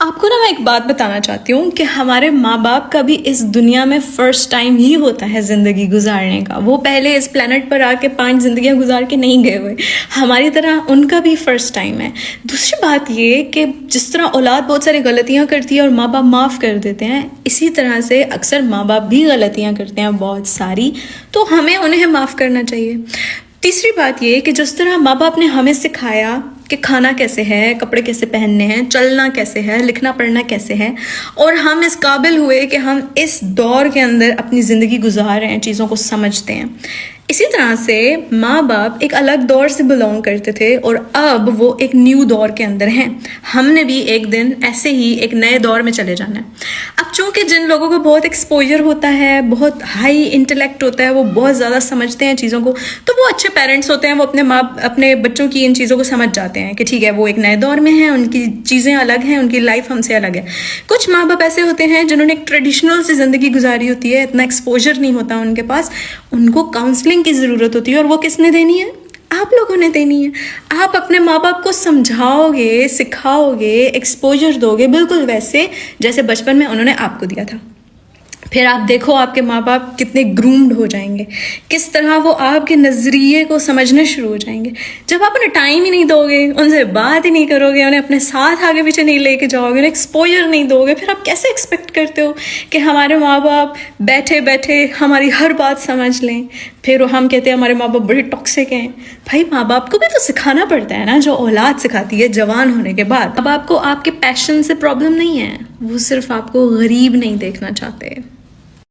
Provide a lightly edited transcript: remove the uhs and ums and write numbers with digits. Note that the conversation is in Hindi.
आपको ना मैं एक बात बताना चाहती हूँ कि हमारे माँ बाप का भी इस दुनिया में फर्स्ट टाइम ही होता है ज़िंदगी गुजारने का। वो पहले इस प्लेनेट पर आके 5 ज़िंदगियाँ गुजार के नहीं गए हुए, हमारी तरह उनका भी फर्स्ट टाइम है। दूसरी बात ये कि जिस तरह औलाद बहुत सारी गलतियाँ करती है और माँ बाप माफ़ कर देते हैं, इसी तरह से अक्सर माँ बाप भी गलतियाँ करते हैं बहुत सारी, तो हमें उन्हें माफ़ करना चाहिए। तीसरी बात ये कि जिस तरह माँ बाप ने हमें सिखाया कि खाना कैसे है, कपड़े कैसे पहनने हैं, चलना कैसे है, लिखना पढ़ना कैसे है, और हम इस काबिल हुए कि हम इस दौर के अंदर अपनी ज़िंदगी गुजार रहे हैं, चीज़ों को समझते हैं। इसी तरह से माँ बाप एक अलग दौर से बिलोंग करते थे और अब वो एक न्यू दौर के अंदर हैं। हमने भी एक दिन ऐसे ही एक नए दौर में चले जाना है। अब चूंकि जिन लोगों को बहुत एक्सपोजर होता है, बहुत हाई इंटेलेक्ट होता है, वो बहुत ज़्यादा समझते हैं चीज़ों को, तो वो अच्छे पेरेंट्स होते हैं। वो अपने बच्चों की इन चीज़ों को समझ जाते हैं कि ठीक है, वो एक नए दौर में हैं, उनकी चीज़ें अलग हैं, उनकी लाइफ हमसे अलग है। कुछ माँ बाप ऐसे होते हैं जिन्होंने एक ट्रेडिशनल सी ज़िंदगी गुजारी होती है, इतना एक्सपोजर नहीं होता उनके पास, उनको काउंसलिंग की ज़रूरत होती है, और वो किसने देनी है? आप लोगों ने देनी है। आप अपने माँ बाप को समझाओगे, सिखाओगे, एक्सपोजर दोगे, बिल्कुल वैसे जैसे बचपन में उन्होंने आपको दिया था। फिर आप देखो आपके माँ बाप कितने ग्रूम्ड हो जाएंगे, किस तरह वो आपके नज़रिए को समझने शुरू हो जाएंगे। जब आप उन्हें टाइम ही नहीं दोगे, उनसे बात ही नहीं करोगे, उन्हें अपने साथ आगे पीछे नहीं लेके जाओगे, उन्हें एक्सपोजर नहीं दोगे, फिर आप कैसे एक्सपेक्ट करते हो कि हमारे माँ बाप बैठे बैठे हमारी हर बात समझ लें? फिर हम कहते हैं हमारे माँ बाप बड़े टॉक्सिक हैं। भाई, माँ बाप को भी तो सिखाना पड़ता है ना, जो औलाद सिखाती है जवान होने के बाद। माँ बाप को आपके पैशन से प्रॉब्लम नहीं है, वो सिर्फ आपको गरीब नहीं देखना चाहते।